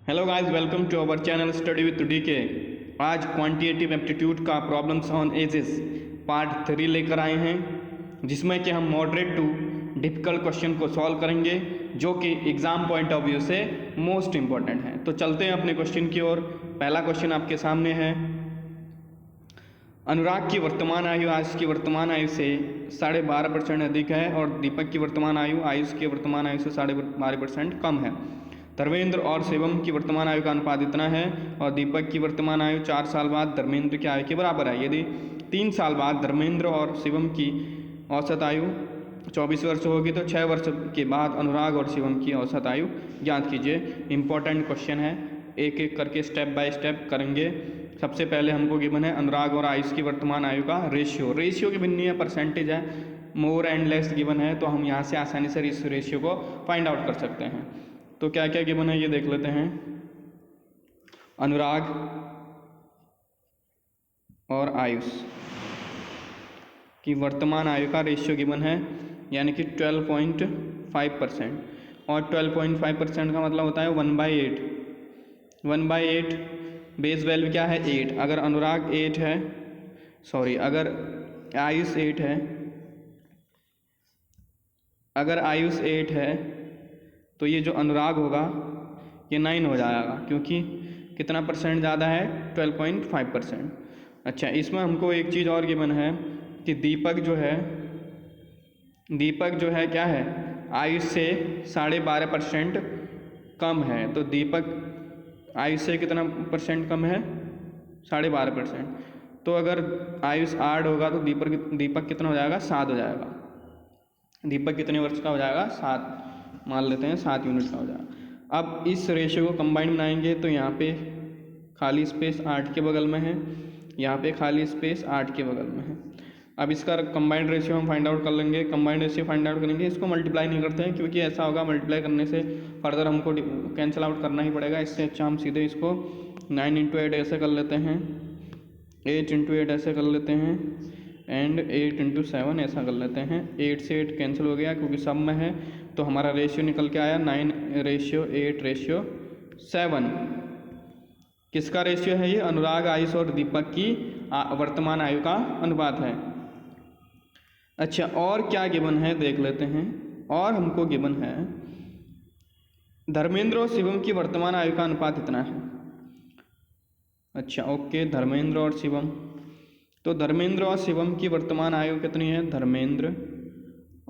Hello guys, welcome to our channel study with DK. आज quantitative aptitude का problems on ages part 3 लेकर आए हैं, जिसमें कि हम मॉडरेट टू डिफिकल्ट क्वेश्चन को सॉल्व करेंगे, जो कि एग्जाम पॉइंट ऑफ व्यू से मोस्ट इंपॉर्टेंट है। तो चलते हैं अपने क्वेश्चन की ओर। पहला क्वेश्चन आपके सामने है, अनुराग की वर्तमान आयु आयुष की वर्तमान आयु से 12.5% अधिक है और दीपक की वर्तमान आयु आयुष की वर्तमान आयु से 12.5% कम है। धर्मेंद्र और शिवम की वर्तमान आयु का अनुपात इतना है और दीपक की वर्तमान आयु 4 साल बाद धर्मेंद्र की आयु के बराबर है। यदि 3 साल बाद धर्मेंद्र और शिवम की औसत आयु 24 वर्ष होगी तो 6 वर्ष के बाद अनुराग और शिवम की औसत आयु ज्ञात कीजिए। इंपॉर्टेंट क्वेश्चन है, एक एक करके स्टेप बाय स्टेप करेंगे। सबसे पहले हमको गिवन है अनुराग और आयुष की वर्तमान आयु का रेशियो गिवन नहीं है, परसेंटेज है, मोर एंड लेस गिवन है, तो हम यहाँ से आसानी से इस रेशियो को फाइंड आउट कर सकते हैं। तो क्या क्या गिवन है ये देख लेते हैं। अनुराग और आयुष की वर्तमान आयु का रेशियो गिवन है, यानी कि 12.5%, और 12.5% का मतलब होता है 1/8। 1/8 बेस वैल्यू क्या है 8। अगर अनुराग 8 है, अगर आयुष 8 है, अगर आयुष 8 है तो ये जो अनुराग होगा ये 9 हो जाएगा, क्योंकि कितना परसेंट ज़्यादा है 12.5%। अच्छा, इसमें हमको एक चीज़ और गिवन है कि दीपक जो है क्या है, आयुष से 12.5% कम है। तो दीपक आयुष से कितना परसेंट कम है 12.5%। तो अगर आयुष 8 होगा तो दीपक कितना हो जाएगा 7 हो जाएगा। दीपक कितने वर्ष का हो जाएगा 7, मान लेते हैं 7 यूनिट का हो जाएगा। अब इस रेशियो को कंबाइन बनाएंगे तो यहाँ पे खाली स्पेस 8 के बगल में है, यहाँ पे खाली स्पेस 8 के बगल में है। अब इसका कंबाइंड रेशियो हम फाइंड आउट कर लेंगे। कंबाइंड रेशियो फाइंड आउट करेंगे, इसको मल्टीप्लाई नहीं करते हैं क्योंकि ऐसा होगा मल्टीप्लाई करने से फर्दर हमको कैंसिल आउट करना ही पड़ेगा। इससे अच्छा हम सीधे इसको 9 × 8 ऐसे कर लेते हैं, 8 × 8 ऐसे कर लेते हैं, एंड 8 × 7 ऐसा कर लेते हैं। 8 से 8 कैंसिल हो गया क्योंकि सब में है, तो हमारा रेशियो निकल के आया 9:8:7। किसका रेशियो है ये? अनुराग, आयुष और दीपक की वर्तमान आयु का अनुपात है। अच्छा, और क्या गिवन है देख लेते हैं। और हमको गिवन है धर्मेंद्र और शिवम की वर्तमान आयु का अनुपात इतना है। अच्छा ओके, धर्मेंद्र और शिवम, तो धर्मेंद्र और शिवम की वर्तमान आयु कितनी है? धर्मेंद्र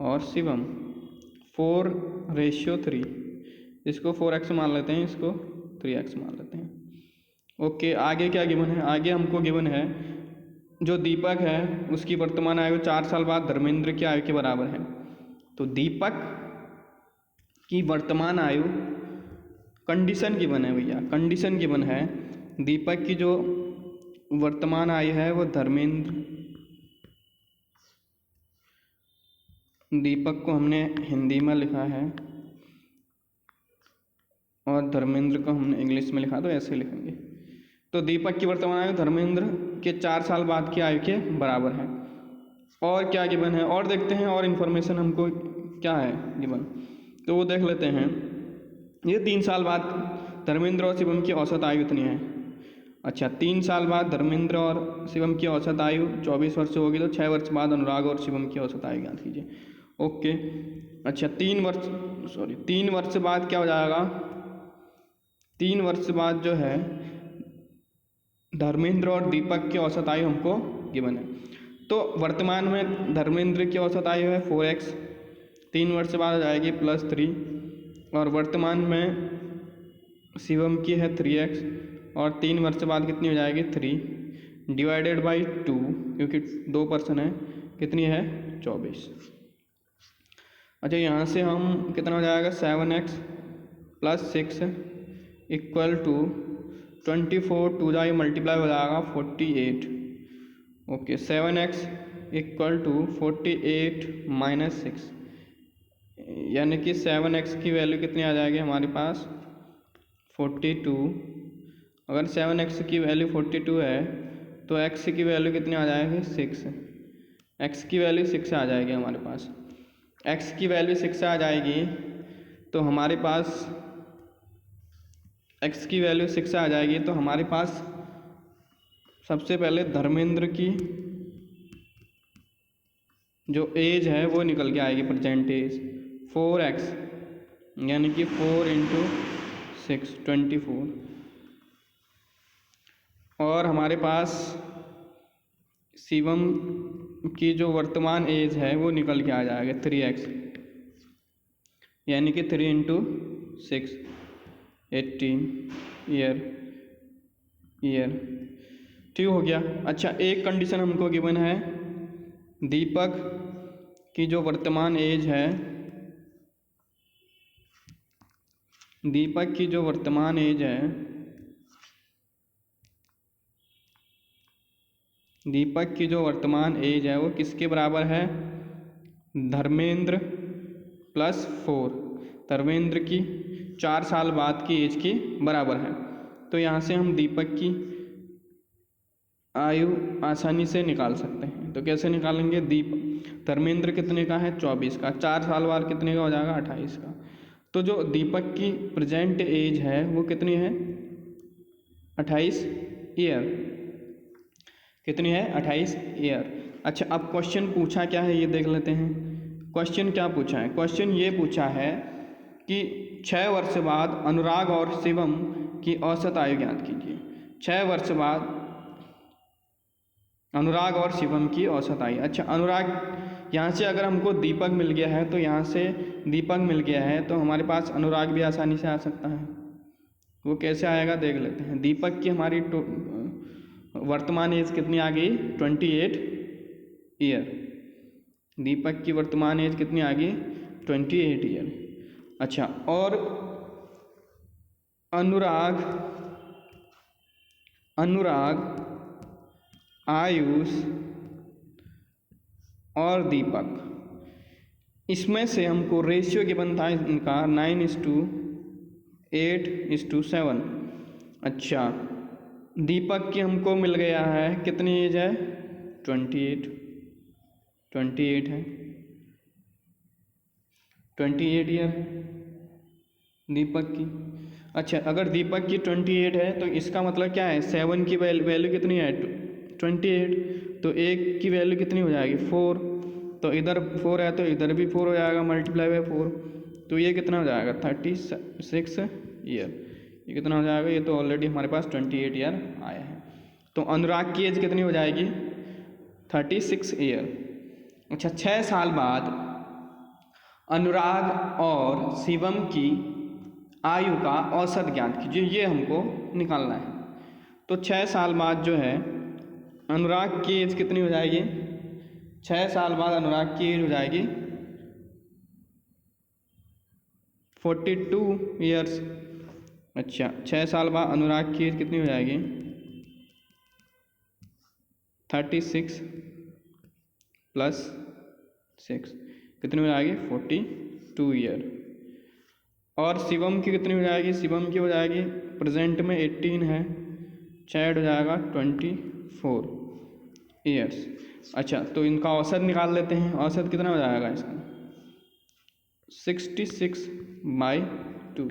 और शिवम 4:3, इसको 4x मान लेते हैं, इसको 3x मान लेते हैं। ओके, आगे क्या गिवन है? आगे हमको गिवन है जो दीपक है उसकी वर्तमान आयु 4 साल बाद धर्मेंद्र की आयु के बराबर है। तो दीपक की वर्तमान आयु, कंडीशन गिवन है भैया, कंडीशन गिवन है, दीपक की जो वर्तमान आयु है वो दीपक को हमने हिंदी में लिखा है और धर्मेंद्र को हमने इंग्लिश में लिखा, तो ऐसे लिखेंगे। तो दीपक की वर्तमान आयु धर्मेंद्र के 4 साल बाद की आयु के बराबर है। और क्या गिवन है और देखते हैं, और इन्फॉर्मेशन हमको क्या है गिवन, तो वो देख लेते हैं। ये 3 साल बाद धर्मेंद्र और शिवम की औसत आयु इतनी है। अच्छा, 3 साल बाद धर्मेंद्र और शिवम की औसत आयु 24 वर्ष होगी, तो 6 वर्ष बाद अनुराग और शिवम की औसत आयु ज्ञात कीजिए। ओके, अच्छा 3 वर्ष बाद क्या हो जाएगा? 3 वर्ष बाद जो है धर्मेंद्र और दीपक की औसत आयु हमको गिवन है। तो वर्तमान में धर्मेंद्र की औसत आयु है 4x, 3 वर्ष बाद हो जाएगी +3, और वर्तमान में शिवम की है 3x, और 3 वर्ष बाद कितनी हो जाएगी 3 / 2, क्योंकि 2 पर्सन है, कितनी है 24। अच्छा, यहाँ से हम कितना हो जाएगा 7x + 6 = 24, 2 जाए मल्टीप्लाई हो जाएगा 48। ओके, 7x = 48 - 6, यानी कि 7x की वैल्यू कितनी आ जाएगी हमारे पास 42। अगर 7x की वैल्यू 42 है तो x की वैल्यू कितनी आ जाएगी 6, x की वैल्यू 6 आ जाएगी हमारे पास। x की वैल्यू 6 आ जाएगी तो हमारे पास x की वैल्यू 6 आ जाएगी तो हमारे पास सबसे पहले धर्मेंद्र की जो एज है वो निकल के आएगी, प्रेजेंट एज 4x, यानी कि 4 इंटू 6 24। और हमारे पास शिवम की जो वर्तमान एज है वो निकल के आ जाएगा 3x, यानी कि 3 इंटू 6 18 ईयर। ठीक हो गया। अच्छा, एक कंडीशन हमको गिवन है, दीपक की जो वर्तमान एज है, दीपक की जो वर्तमान एज है, दीपक की जो वर्तमान एज है वो किसके बराबर है, धर्मेंद्र प्लस 4, धर्मेंद्र की 4 साल बाद की एज के बराबर है। तो यहाँ से हम दीपक की आयु आसानी से निकाल सकते हैं। तो कैसे निकालेंगे, धर्मेंद्र कितने का है, 24 का, 4 साल बाद कितने का हो जाएगा, 28 का। तो जो दीपक की प्रेजेंट एज है वो कितनी है, 28 ईयर। कितनी है, 28 ईयर। अच्छा, अब क्वेश्चन पूछा क्या है ये देख लेते हैं। क्वेश्चन क्या पूछा है, क्वेश्चन ये पूछा है कि 6 वर्ष बाद अनुराग और शिवम की औसत आयु ज्ञात कीजिए। 6 वर्ष बाद अनुराग और शिवम की औसत आयु। अच्छा, अनुराग यहाँ से अगर हमको दीपक मिल गया है तो यहाँ से दीपक मिल गया है तो हमारे पास अनुराग भी आसानी से आ सकता है। वो कैसे आएगा देख लेते हैं। दीपक की हमारी वर्तमान एज कितनी आ गई, 28 ईयर। दीपक की वर्तमान एज कितनी आ गई, 28 ईयर। अच्छा, और अनुराग आयुष और दीपक, इसमें से हमको रेशियो गिवन था इनका 9:8:7। अच्छा, दीपक की हमको मिल गया है, कितनी एज है, 28 है, 28 ईयर दीपक की। अच्छा, अगर दीपक की 28 है तो इसका मतलब क्या है, 7 की वैल्यू कितनी है, 28, तो 1 की वैल्यू कितनी हो जाएगी, 4। तो इधर 4 है तो इधर भी 4 हो जाएगा, मल्टीप्लाई बाय 4। तो ये कितना हो जाएगा, 36 ईयर। ये कितना हो जाएगा, ये तो ऑलरेडी हमारे पास 28 ईयर आया है। तो अनुराग की एज कितनी हो जाएगी, 36 ईयर। अच्छा, 6 साल बाद अनुराग और शिवम की आयु का औसत ज्ञात कीजिए, ये हमको निकालना है। तो 6 साल बाद जो है अनुराग की एज कितनी हो जाएगी, 6 साल बाद अनुराग की एज हो जाएगी 42 ईयर्स। अच्छा, 6 साल बाद अनुराग की एज कितनी हो जाएगी, 36 प्लस 6 कितनी हो जाएगी, 42 ईयर। और शिवम की कितनी हो जाएगी, शिवम की हो जाएगी प्रेजेंट में 18 है, 6 हो जाएगा 24 ईयर्स। अच्छा, तो इनका औसत निकाल लेते हैं। औसत कितना हो जाएगा इसका, 66/2,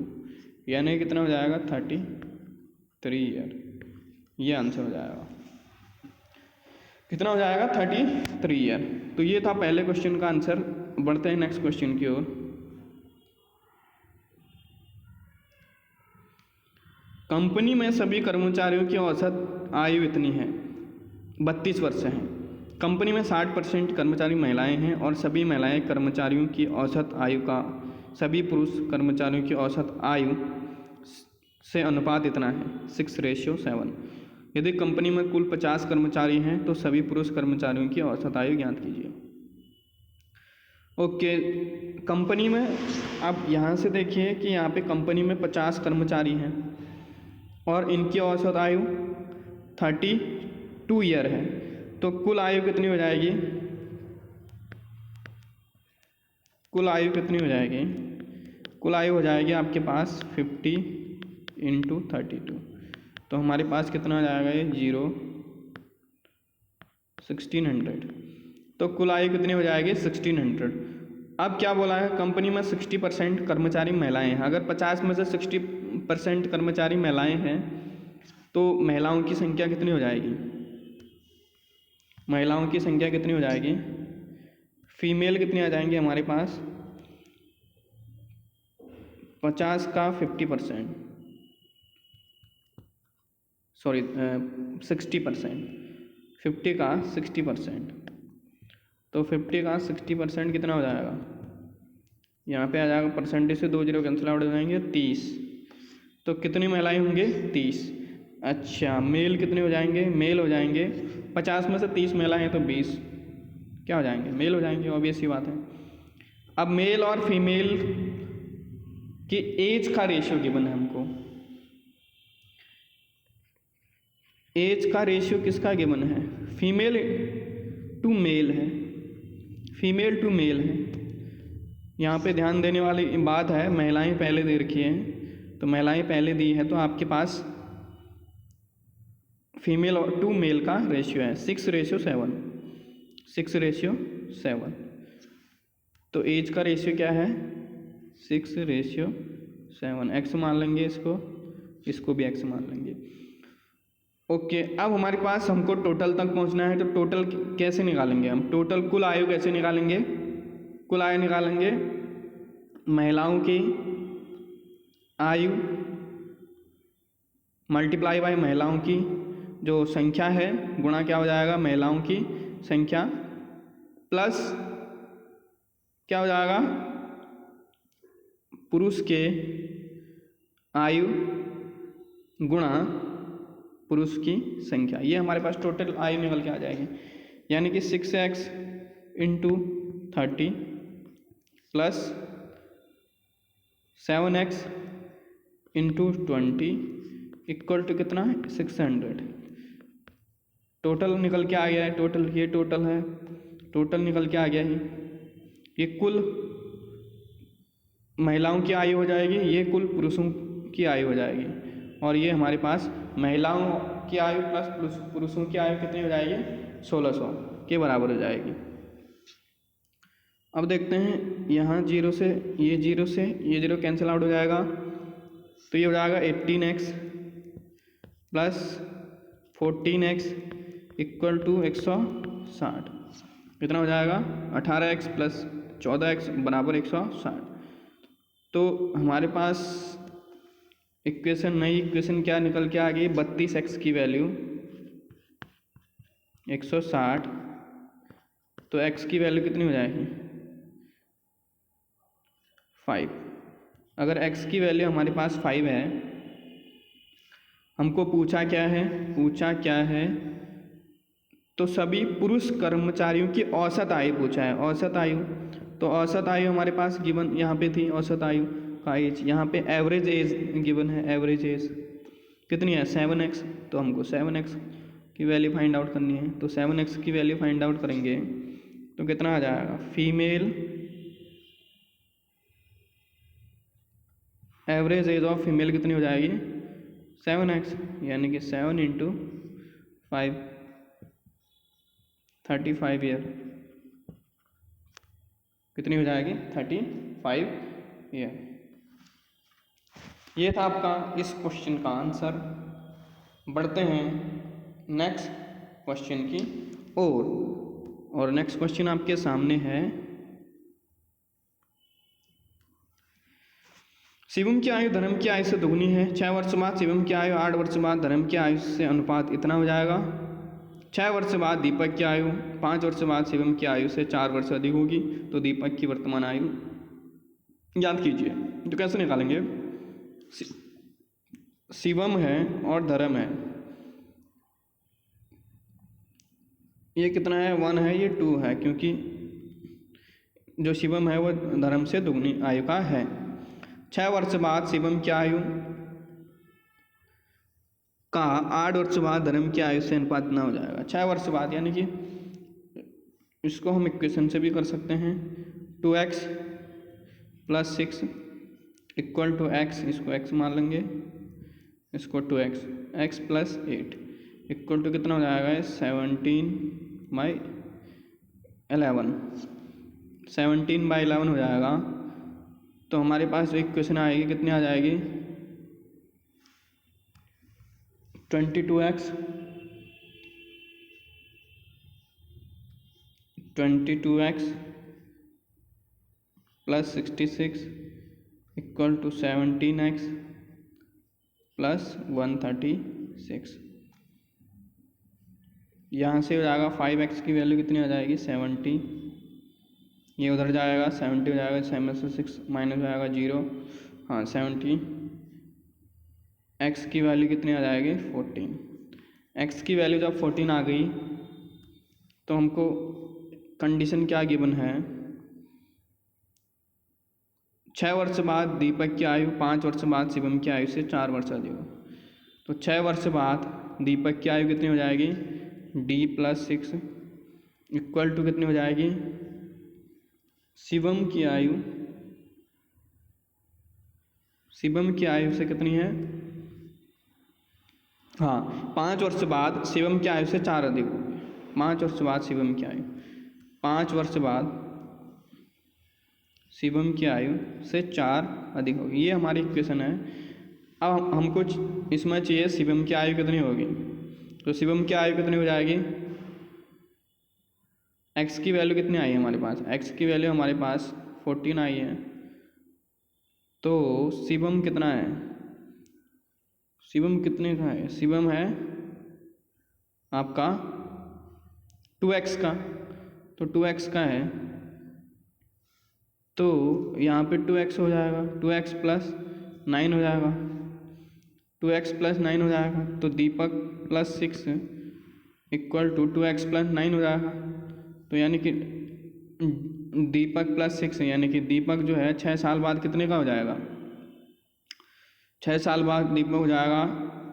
यानी कितना हो जाएगा, 33 ईयर। ये आंसर हो जाएगा, कितना हो जाएगा, 33 ईयर। तो ये था पहले क्वेश्चन का आंसर। बढ़ते हैं नेक्स्ट क्वेश्चन की ओर। कंपनी में सभी कर्मचारियों की औसत आयु इतनी है, 32 वर्ष है। कंपनी में 60% कर्मचारी महिलाएं हैं और सभी महिलाएं कर्मचारियों की औसत आयु का सभी पुरुष कर्मचारियों की औसत आयु से अनुपात इतना है, 6:7। यदि कंपनी में कुल 50 कर्मचारी हैं तो सभी पुरुष कर्मचारियों की औसत आयु ज्ञात कीजिए। ओके, कंपनी में आप यहाँ से देखिए कि यहाँ पे कंपनी में 50 कर्मचारी हैं और इनकी औसत आयु 32 ईयर है। तो कुल आयु कितनी हो जाएगी, कुल आयु कितनी हो जाएगी, कुल आयु हो जाएगी आपके पास 50 × 32। तो हमारे पास कितना हो जाएगा, ये 1600। तो कुल आयु कितनी हो जाएगी, 1600। अब क्या बोला है, कंपनी में 60% कर्मचारी महिलाएं हैं। अगर 50 में से 60 30% कर्मचारी महिलाएं हैं, तो महिलाओं की संख्या कितनी हो जाएगी? महिलाओं की संख्या कितनी हो जाएगी? फीमेल कितनी आ जाएंगे हमारे पास? 50 का 50%, सॉरी 60%, 50 का 60%, तो 50 का 60% कितना हो जाएगा? यहाँ पे आ जाएगा, परसेंटेज से 2 जीरो कैंसिल आउट हो जाएंगे, 30। तो कितनी महिलाएं होंगे? 30। अच्छा, मेल कितने हो जाएंगे? मेल हो जाएंगे 50 में से 30 महिलाएं हैं तो 20 क्या हो जाएंगे? मेल हो जाएंगे, ऑब्वियस सी बात है। अब मेल और फीमेल की एज का रेशियो गिवन है हमको। एज का रेशियो किसका गिवन है? फीमेल टू मेल है, फीमेल टू मेल है। यहाँ पे ध्यान देने वाली बात है, महिलाएं पहले दे रखी हैं, तो महिलाएं पहले दी है तो आपके पास फीमेल और टू मेल का रेशियो है 6:7, 6:7। तो एज का रेशियो क्या है? 6:7। एक्स मान लेंगे इसको, इसको भी एक्स मान लेंगे। ओके, अब हमारे पास हमको टोटल तक पहुंचना है, तो टोटल कैसे निकालेंगे हम? टोटल कुल आयु कैसे निकालेंगे? कुल आयु निकालेंगे महिलाओं की आयु मल्टीप्लाई बाय महिलाओं की जो संख्या है गुणा क्या हो जाएगा? महिलाओं की संख्या प्लस क्या हो जाएगा? पुरुष के आयु गुणा पुरुष की संख्या। ये हमारे पास टोटल आयु निकल के आ जाएगी, यानी कि 6x × 30 plus 7x × 20 equal to कितना है? 600। टोटल निकल के आ गया है, टोटल ये टोटल है, टोटल निकल के आ गया है। ये कुल महिलाओं की आयु हो जाएगी, ये कुल पुरुषों की आयु हो जाएगी, और ये हमारे पास महिलाओं की आयु प्लस पुरुषों की आयु कितनी हो जाएगी? 1600 के बराबर हो जाएगी। अब देखते हैं, यहाँ 0 से ये 0 कैंसिल आउट हो जाएगा, तो ये हो जाएगा 18x plus 14x equal to 160। कितना हो जाएगा? 18x प्लस 14x बराबर 160। तो हमारे पास इक्वेशन, नई इक्वेशन क्या निकल के आ गई? 32x की वैल्यू 160, तो x की वैल्यू कितनी हो जाएगी? 5। अगर x की वैल्यू हमारे पास 5 है, हमको पूछा क्या है? तो सभी पुरुष कर्मचारियों की औसत आयु पूछा है, औसत आयु। तो औसत आयु हमारे पास गिवन यहाँ पे थी, औसत आयु का एज, यहाँ पे एवरेज एज गिवन है। एवरेज एज कितनी है? 7x। तो हमको 7x की वैल्यू फाइंड आउट करनी है, तो 7x की वैल्यू फाइंड आउट करेंगे तो कितना आ जाएगा? Female average age of female कितनी हो जाएगी? 7x, यानी कि 7 × 5 35 ईयर कितनी हो जाएगी? 35 ईयर। ये था आपका इस क्वेश्चन का आंसर। बढ़ते हैं नेक्स्ट क्वेश्चन की और नेक्स्ट क्वेश्चन आपके सामने है। शिवम की आयु धर्म की आयु से दुगनी है। 6 वर्ष बाद शिवम की आयु 8 वर्ष बाद धर्म की आयु से अनुपात इतना हो जाएगा। 6 वर्ष बाद दीपक की आयु 5 वर्ष बाद शिवम की आयु से 4 वर्ष अधिक होगी, तो दीपक की वर्तमान आयु याद कीजिए। तो कैसे निकालेंगे? शिवम है और धर्म है, ये कितना है? 1 है, ये 2 है, क्योंकि जो शिवम है वो धर्म से दुगनी आयु का है। 6 वर्ष बाद शिवम की आयु का 8 वर्ष बाद धर्म की आयु से अनुपात ना हो जाएगा। 6 वर्ष बाद, यानी कि इसको हम इक्वेशन से भी कर सकते हैं। 2x plus 6 equal to x, इसको x मान लेंगे, इसको 2x, x plus 8 equal to कितना हो जाएगा? 17/11, 17/11 हो जाएगा। तो हमारे पास इक्वेशन आएगी, कितनी आ जाएगी? 22x plus 66 equal to 17x plus 136। यहाँ से हो जाएगा 5x की वैल्यू कितनी आ जाएगी 70, ये उधर जाएगा 70 हो जाएगा, 7 से 6 माइनस हो जाएगा 0, हाँ 70। x की वैल्यू कितनी आ जाएगी 14। x की वैल्यू जब 14 आ गई तो हमको कंडीशन क्या गिवन है, 6 वर्ष बाद दीपक की आयु 5 वर्ष बाद शिवम की आयु से 4 वर्ष अधिक हो। तो 6 वर्ष बाद दीपक की आयु कितनी हो जाएगी d प्लस 6 इक्वल टू कितनी हो जाएगी शिवम की आयु से कितनी है, हाँ 5 वर्ष बाद शिवम की आयु से 4 अधिक होगी। 5 वर्ष बाद शिवम की आयु, 5 वर्ष बाद शिवम की आयु से 4 अधिक होगी, ये हमारी इक्वेशन है। अब हमको इसमें चाहिए शिवम की आयु कितनी होगी, तो शिवम की आयु कितनी हो जाएगी, x की वैल्यू कितनी आई है हमारे पास, x की वैल्यू हमारे पास 14 आई है। तो शिवम कितना है, शिवम कितने का है, शिवम है आपका 2x का, तो 2x का है तो यहाँ पे 2x हो जाएगा, 2x प्लस 9 हो जाएगा, 2x प्लस 9 हो जाएगा। तो दीपक plus 6 equal to 2x plus 9 हो जाएगा। तो यानी कि दीपक प्लस 6 यानी कि दीपक जो है 6 साल बाद कितने का हो जाएगा, 6 साल बाद दीपक हो जाएगा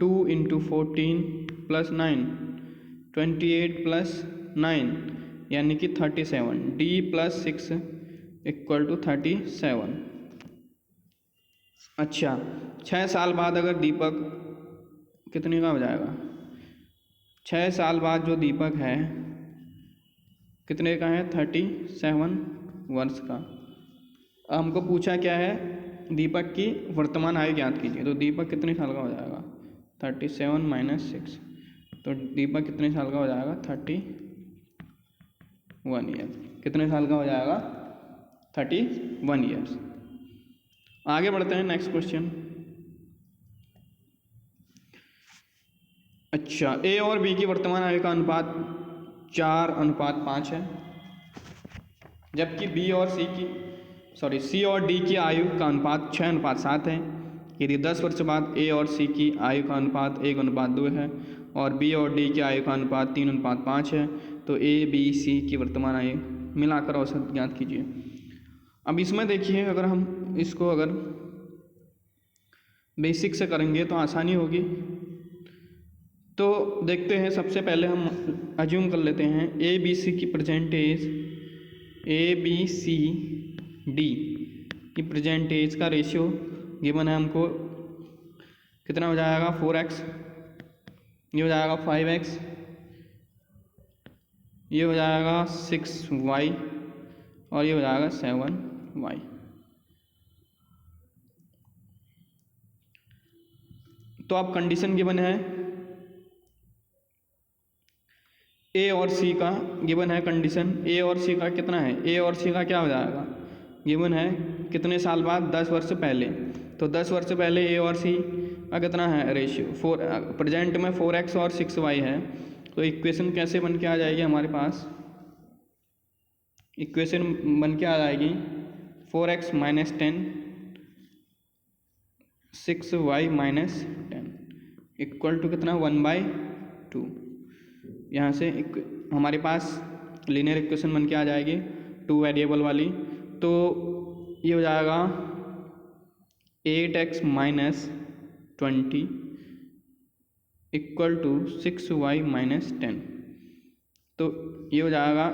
2 × 14 प्लस 9 28 प्लस 9 यानी कि 37, d प्लस 6 इक्वल टू 37। अच्छा 6 साल बाद अगर दीपक कितने का हो जाएगा, 6 साल बाद जो दीपक है कितने का है 37 वर्ष का। अब हमको पूछा क्या है, दीपक की वर्तमान आयु ज्ञात कीजिए। तो दीपक कितने साल का हो जाएगा 37 माइनस 6, तो दीपक कितने साल का हो जाएगा 31 ईयर, कितने साल का हो जाएगा 31 ईयर्स। आगे बढ़ते हैं नेक्स्ट क्वेश्चन। अच्छा ए और बी की वर्तमान आयु का अनुपात 4:5 है, जबकि सी और डी की आयु का अनुपात 6:7 है। यदि 10 वर्ष बाद ए और सी की आयु का अनुपात 1:2 है और बी और डी की आयु का अनुपात 3:5 है, तो ए बी सी की वर्तमान आयु मिलाकर औसत ज्ञात कीजिए। अब इसमें देखिए अगर हम इसको अगर बेसिक से करेंगे तो आसानी होगी। तो देखते हैं, सबसे पहले हम अज्यूम कर लेते हैं ए बी सी की percentage, A B C D की परसेंटेज का रेशियो गिवन है हमको, कितना हो जाएगा 4x, ये हो जाएगा 5x, ये हो जाएगा 6y और ये हो जाएगा 7y। तो अब कंडीशन गिवन है ए और सी का, गिवन है कंडीशन ए और सी का कितना है, ए और सी का क्या हो जाएगा, गिवन है कितने साल बाद 10 वर्ष पहले। तो 10 वर्ष पहले ए और सी का कितना है रेशियो 4, प्रेजेंट में 4x और 6y है। तो इक्वेशन कैसे बन के आ जाएगी हमारे पास, इक्वेशन बन के आ जाएगी 4x minus 10 6y minus 10 equal to कितना 1/2। यहाँ से हमारे पास लीनियर इक्वेशन बन के आ जाएगी 2 वेरिएबल वाली। तो ये हो जाएगा 8x minus 20 equal to 6y minus 10। तो ये हो जाएगा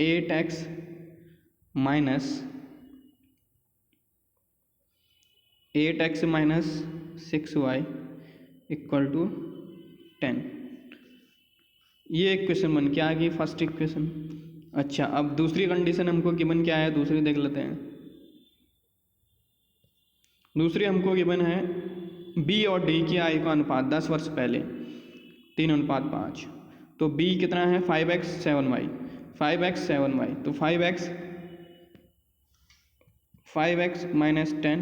8x minus 6y equal to 10। ये इक्वेशन बन के आ गई फर्स्ट इक्वेशन। अच्छा अब दूसरी कंडीशन हमको गिवन क्या है, दूसरी देख लेते हैं। दूसरी हमको गिवन है बी और डी की आयु का अनुपात 10 वर्ष पहले। 3:5। तो b कितना है 5x 7y, 5x 7y, तो 5x minus 10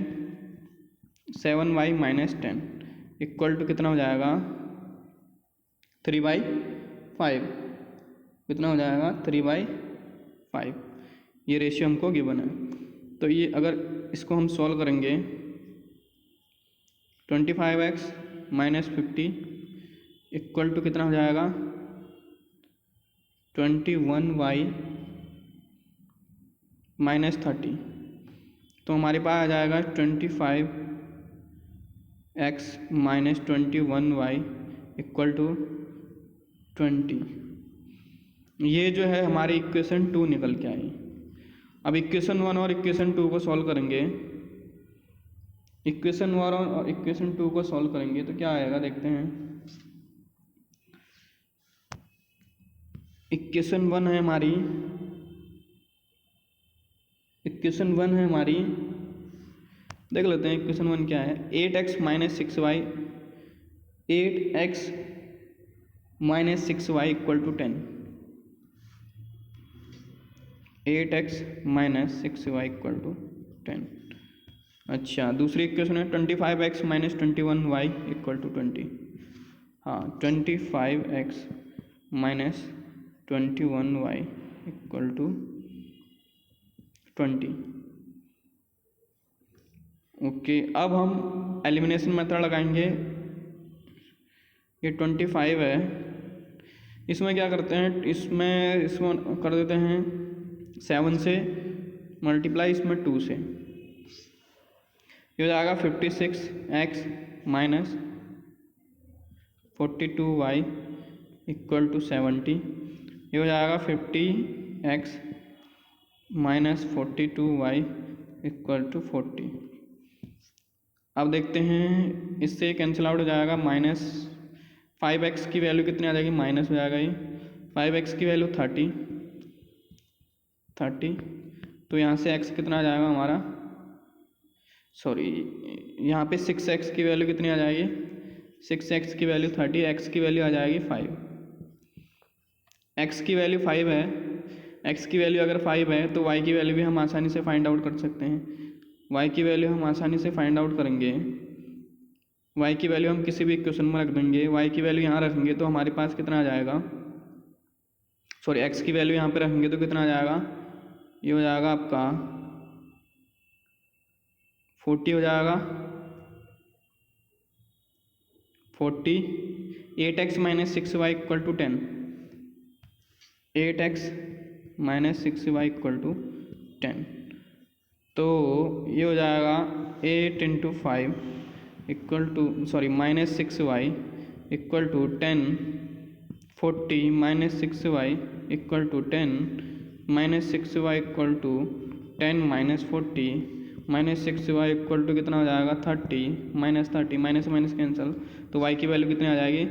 7y minus 10 equal to कितना हो जाएगा 3/5। कितना हो जाएगा 3/5। ये रेशियो हमको गिवन है। तो ये अगर इसको हम सॉल्व करेंगे 25x माइनस 50 इक्वल टू कितना हो जाएगा 21y माइनस 30। तो हमारे पास आ जाएगा 25x minus 21y equal to 20। ये जो है हमारी इक्वेशन 2 निकल के आई। अब इक्वेशन 1 और इक्वेशन 2 को सॉल्व करेंगे। इक्वेशन 1 और इक्वेशन 2 को सॉल्व करेंगे तो क्या आएगा देखते हैं। इक्वेशन 1 है हमारी, इक्वेशन 1 है हमारी, देख लेते हैं इक्वेशन 1 क्या है। 8x minus 6y, 8x minus 6y equal to 10। 8x minus 6y equal to 10। अच्छा, दूसरी इक्वेशन है 25x minus 21y equal to 20। हाँ, 25x minus 21y equal to 20। Okay, अब हम एलिमिनेशन मेथड लगाएंगे। ये 25 है, इसमें क्या करते हैं, इसमें कर देते हैं 7 से मल्टीप्लाई इसमें 2 से। ये हो जाएगा 56x minus 42y equal to 70। ये हो जाएगा 50x minus 42y equal to 40। अब देखते हैं, इससे कैंसिल आउट हो जाएगा। माइनस 5x की वैल्यू कितनी आ जाएगी, माइनस हो जाएगा ये 5x की वैल्यू 30। तो यहाँ से x कितना आ जाएगा हमारा, सॉरी यहाँ पे 6x की वैल्यू कितनी आ जाएगी, 6x की वैल्यू 30, x की वैल्यू आ जाएगी 5। x की वैल्यू 5 है, x की वैल्यू अगर 5 है तो y की वैल्यू भी हम आसानी से फाइंड आउट कर सकते हैं। y की वैल्यू हम आसानी से फाइंड आउट करेंगे। y की वैल्यू हम किसी भी इक्वेशन में रख देंगे, y की वैल्यू यहाँ रखेंगे तो हमारे पास कितना आ जाएगा, सॉरी x की वैल्यू यहाँ पे रखेंगे तो कितना आ जाएगा, ये हो जाएगा आपका 40 हो जाएगा 40। 8x minus 6y equal to 10, 8x minus 6y equal to 10। तो ये हो जाएगा 8 into 5 equal to, sorry minus 6y equal to 10। 40 minus 6y equal to 10, minus 6y equal to 10 minus 40, minus 6y equal to कितना हो जाएगा 30, minus 30, minus minus cancel, तो y की value कितनी आ जाएगी,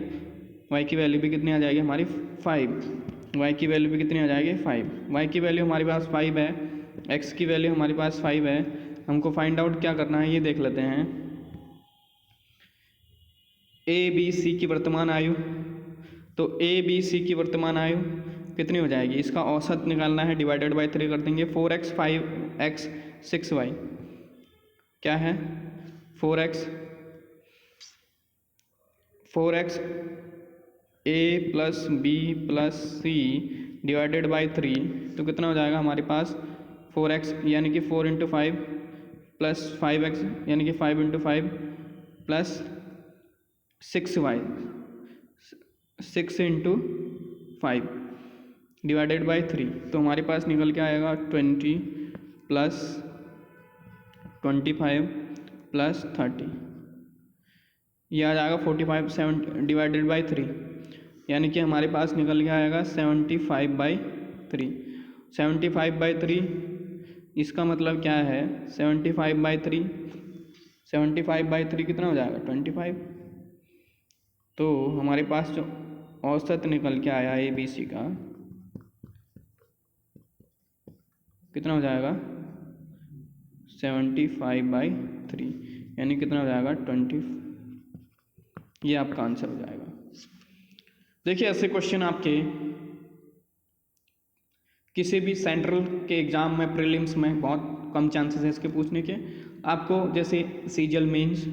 y की वैल्यू भी कितनी आ जाएगी हमारी 5। y की वैल्यू भी कितनी आ जाएगी 5। y की वैल्यू हमारे पास 5 है, x की वैल्यू हमारे पास 5 है। हमको फाइंड आउट क्या करना है ये देख लेते हैं। a b c की वर्तमान आयु, तो a b c की वर्तमान आयु कितनी हो जाएगी, इसका औसत निकालना है, डिवाइडेड बाय 3 कर देंगे। 4x 5x 6y क्या है 4x a plus B plus C divided by 3, तो कितना हो जाएगा हमारे पास 4x यानी कि 4 इंटू 5 प्लस 5x यानी कि 5 into 5 plus 6y 6 into 5 divided by 3, तो हमारे पास निकल के आएगा 20 प्लस 25 प्लस 30, यह आ जाएगा 45 7 डिवाइडेड बाई 3, यानी कि हमारे पास निकल के आएगा 75/3। 75/3 इसका मतलब क्या है, 75/3 75/3 कितना हो जाएगा 25। तो हमारे पास जो औसत निकल के आया ABC का कितना हो जाएगा 75/3, यानी कितना हो जाएगा 20। ये आपका आंसर हो जाएगा। देखिए ऐसे क्वेश्चन आपके किसी भी सेंट्रल के एग्ज़ाम में, प्रीलिम्स में बहुत कम चांसेस है इसके पूछने के। आपको जैसे सीजीएल मेंस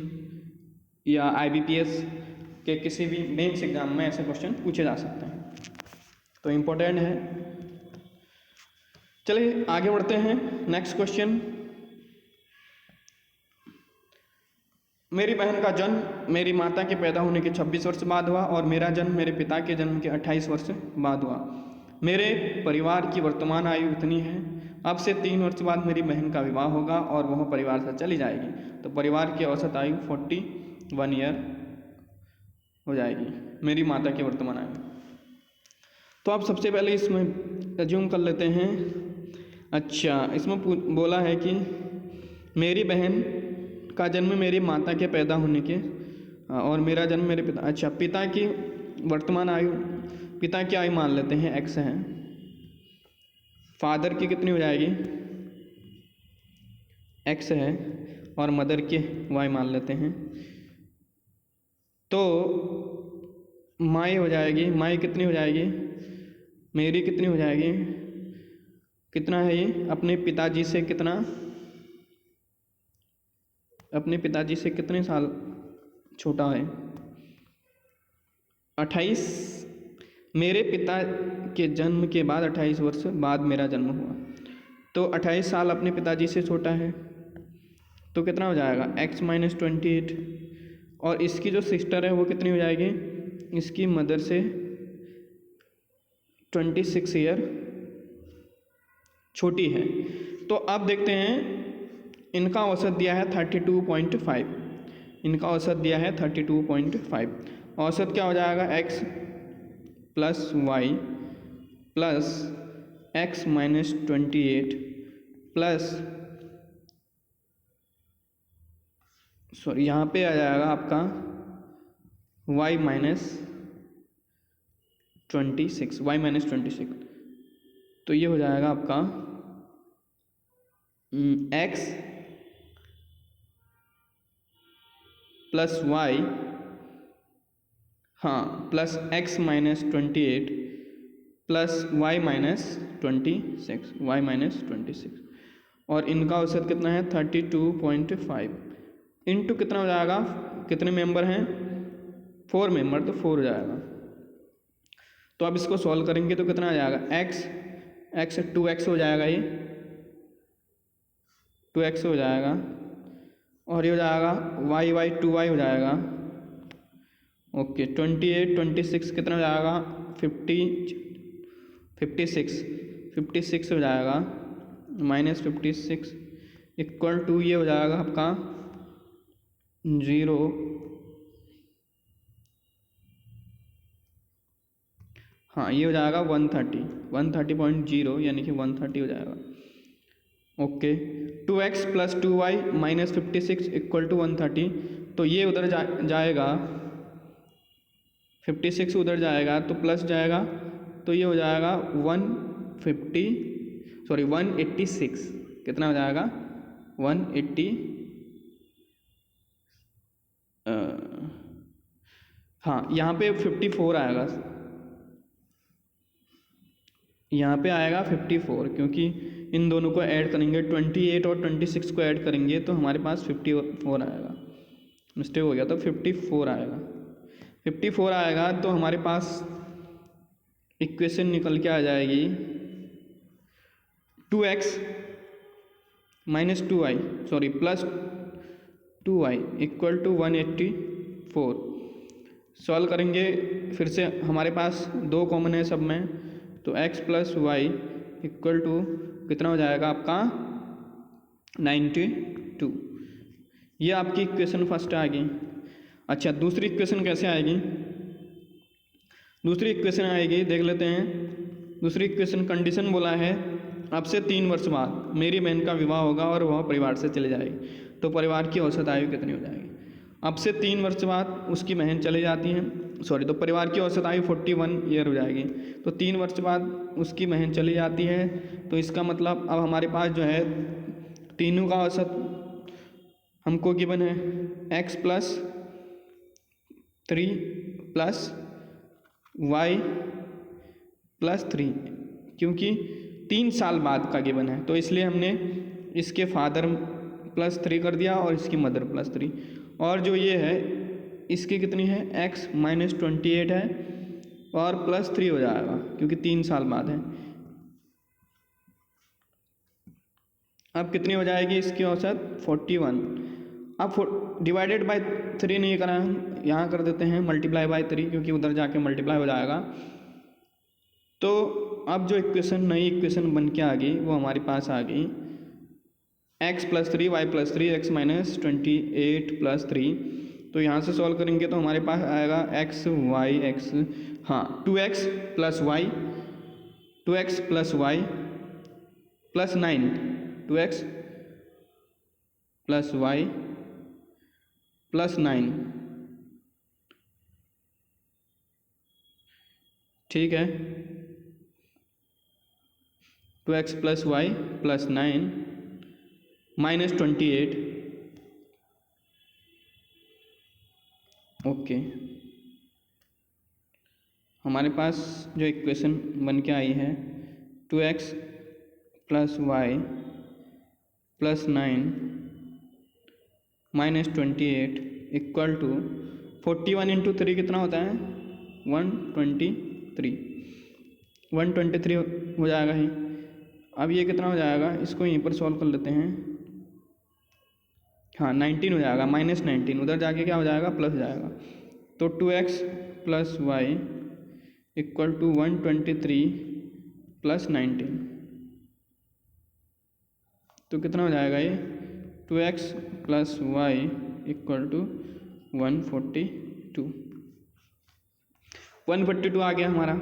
या आईबीपीएस के किसी भी मेंस एग्ज़ाम में ऐसे क्वेश्चन पूछे जा सकते हैं, तो इम्पोर्टेंट है। चलिए आगे बढ़ते हैं। नेक्स्ट क्वेश्चन, मेरी बहन का जन्म मेरी माता के पैदा होने के 26 वर्ष बाद हुआ और मेरा जन्म मेरे पिता के जन्म के 28 वर्ष बाद हुआ। मेरे परिवार की वर्तमान आयु इतनी है। अब से 3 वर्ष बाद मेरी बहन का विवाह होगा और वह परिवार से चली जाएगी, तो परिवार की औसत आयु 41 ईयर हो जाएगी, मेरी माता की वर्तमान आयु। तो आप सबसे पहले इसमें एज्यूम कर लेते हैं। अच्छा, इसमें बोला है कि मेरी बहन का जन्म मेरी माता के पैदा होने के और मेरा जन्म मेरे पिता। अच्छा, पिता की वर्तमान आयु, पिता की आयु मान लेते हैं एक्स है, फादर की कितनी हो जाएगी एक्स है और मदर की वाई मान लेते हैं, तो माई हो जाएगी, माई कितनी हो जाएगी, मेरी कितनी हो जाएगी, कितना है ये अपने पिताजी से कितना, अपने पिताजी से कितने साल छोटा है 28। मेरे पिता के जन्म के बाद 28 वर्ष बाद मेरा जन्म हुआ, तो 28 साल अपने पिताजी से छोटा है, तो कितना हो जाएगा x माइनस 28। और इसकी जो सिस्टर है वो कितनी हो जाएगी, इसकी मदर से 26 ईयर छोटी है। तो अब देखते हैं, इनका औसत दिया है 32.5, इनका औसत दिया है 32.5। औसत क्या हो जाएगा x plus Y plus x minus 28 plus, sorry यहाँ पे आ जाएगा आपका y माइनस 26, y माइनस 26, तो ये हो जाएगा आपका x प्लस वाई, हाँ plus x minus 28 plus y minus 26, y minus 26, और इनका औसत कितना है 32.5 इंटू कितना हो जाएगा, कितने मेंबर हैं 4 मेंबर, तो 4 हो जाएगा। तो अब इसको सॉल्व करेंगे तो कितना आ जाएगा x 2x हो जाएगा, ये 2x हो जाएगा, और ये हो जाएगा y 2y हो जाएगा। ओके 28 26 कितना हो जाएगा 56 हो जाएगा, माइनस 56 इक्वल टू ये हो जाएगा आपका 0, हाँ ये हो जाएगा 130.0 यानी कि 130 हो जाएगा। Okay 2x plus 2y minus 56 equal to 130, तो ये उधर जाएगा 56 उधर जाएगा तो प्लस जाएगा, तो ये हो जाएगा 186, कितना हो जाएगा 180, हाँ यहाँ पे 54 आएगा, यहाँ पे आएगा 54, क्योंकि इन दोनों को ऐड करेंगे 28 और 26 को ऐड करेंगे तो हमारे पास 54 आएगा, मिस्टेक हो गया, तो 54 आएगा। 54 आएगा तो हमारे पास इक्वेशन निकल के आ जाएगी 2x minus 2y sorry plus 2y equal to 184। Solve करेंगे फिर से, हमारे पास 2 कॉमन है सब में, तो x plus Y equal to कितना हो जाएगा आपका 92। ये आपकी इक्वेशन फर्स्ट आ गई। अच्छा दूसरी इक्वेशन कैसे आएगी, दूसरी इक्वेशन आएगी देख लेते हैं। दूसरी इक्वेशन कंडीशन बोला है अब से 3 वर्ष बाद मेरी बहन का विवाह होगा और वह परिवार से चले जाएगी, तो परिवार की औसत आयु कितनी हो जाएगी। अब से 3 वर्ष बाद उसकी बहन चली जाती है, सॉरी तो परिवार की औसत आयु 41 ईयर हो जाएगी, तो 3 वर्ष बाद उसकी बहन चली जाती है, तो इसका मतलब अब हमारे पास जो है तीनों का औसत हमको गिवन है x plus 3 plus Y plus 3, क्योंकि 3 साल बाद का गिवन है तो इसलिए हमने इसके फादर प्लस 3 कर दिया और इसकी मदर प्लस 3। और जो ये है इसकी कितनी है, x माइनस 28 है और प्लस 3 हो जाएगा क्योंकि 3 साल बाद है। अब कितनी हो जाएगी इसकी औसत 41। अब डिवाइडेड बाय 3 नहीं करा, हम यहाँ कर देते हैं मल्टीप्लाई बाय 3 क्योंकि उधर जाके मल्टीप्लाई हो जाएगा। तो अब जो इक्वेशन नई इक्वेशन बन के आ गई वो हमारे पास आ गई x plus 3 Y plus 3 X minus 28 plus 3। तो यहाँ से सॉल्व करेंगे तो हमारे पास आएगा x वाई एक्स, हाँ 2x plus Y, 2x plus Y plus 9, 2x plus Y plus 9, ठीक है। 2x plus Y plus 9 minus 28, okay. हमारे पास जो इक्वेशन बन के आई है 2x plus Y plus 9 minus 28 equal to 41 into 3 कितना होता है 123, 123 हो जाएगा ही। अब ये कितना हो जाएगा, इसको यहीं पर सॉल्व कर लेते हैं, हाँ 19 हो जाएगा, माइनस 19 उधर जाके क्या हो जाएगा प्लस हो जाएगा। तो 2x plus Y equal to 123 plus 19, तो कितना हो जाएगा ये 2x plus Y equal to 142 आ गया हमारा।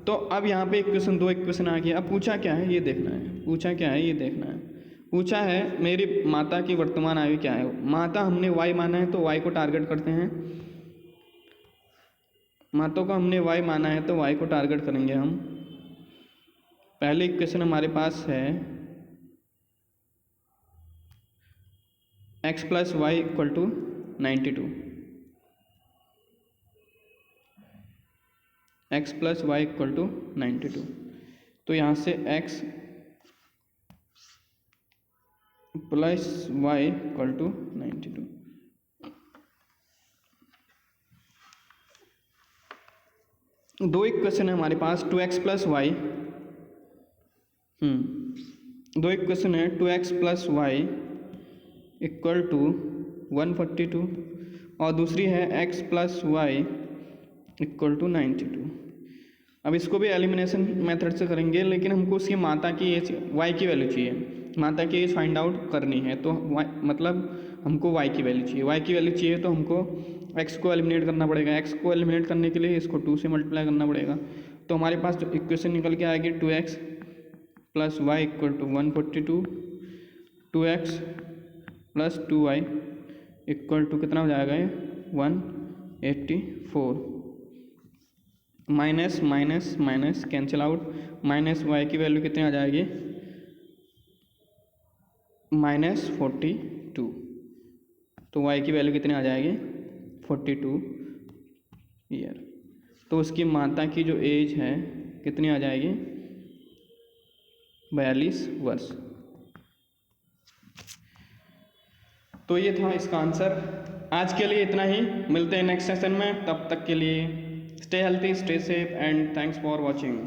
तो अब यहाँ पे इक्वेशन 2 इक्वेशन आ गया। अब पूछा क्या है ये देखना है, पूछा क्या है ये देखना है। पूछा है मेरी माता की वर्तमान आयु क्या है। माता हमने y माना है तो y को टारगेट करते हैं, माता को हमने y माना है तो y को टारगेट करेंगे हम। पहले इक्वेशन हमारे पास है x plus Y equal to 92, x plus Y equal to 92। तो यहाँ से x plus Y equal to 92। दो इक्वेशन है हमारे पास 2x प्लस वाई, दो इक्वेशन है 2x plus Y equal to 142 और दूसरी है x plus Y equal to 92। अब इसको भी एलिमिनेशन मेथड से करेंगे, लेकिन हमको उसकी माता की एज y की वैल्यू चाहिए, माता की एज फाइंड आउट करनी है। तो मतलब हमको y की वैल्यू चाहिए, y की वैल्यू चाहिए तो हमको x को एलिमिनेट करना पड़ेगा। x को एलिमिनेट करने के लिए इसको 2 से मल्टीप्लाई करना पड़ेगा। तो हमारे पास जो इक्वेशन निकल के आएगी 2x plus Y equal to 142, 2x plus 2y equal to कितना हो जाएगा ये 184। Minus minus minus cancel out, minus y की वैल्यू कितनी आ जाएगी माइनस 42। तो y की वैल्यू कितनी आ जाएगी 42 ईयर। तो उसकी माता की जो एज है कितनी आ जाएगी 42 वर्ष। तो ये था इसका आंसर। आज के लिए इतना ही, मिलते हैं नेक्स्ट सेशन में। तब तक के लिए stay healthy, stay safe and thanks for watching.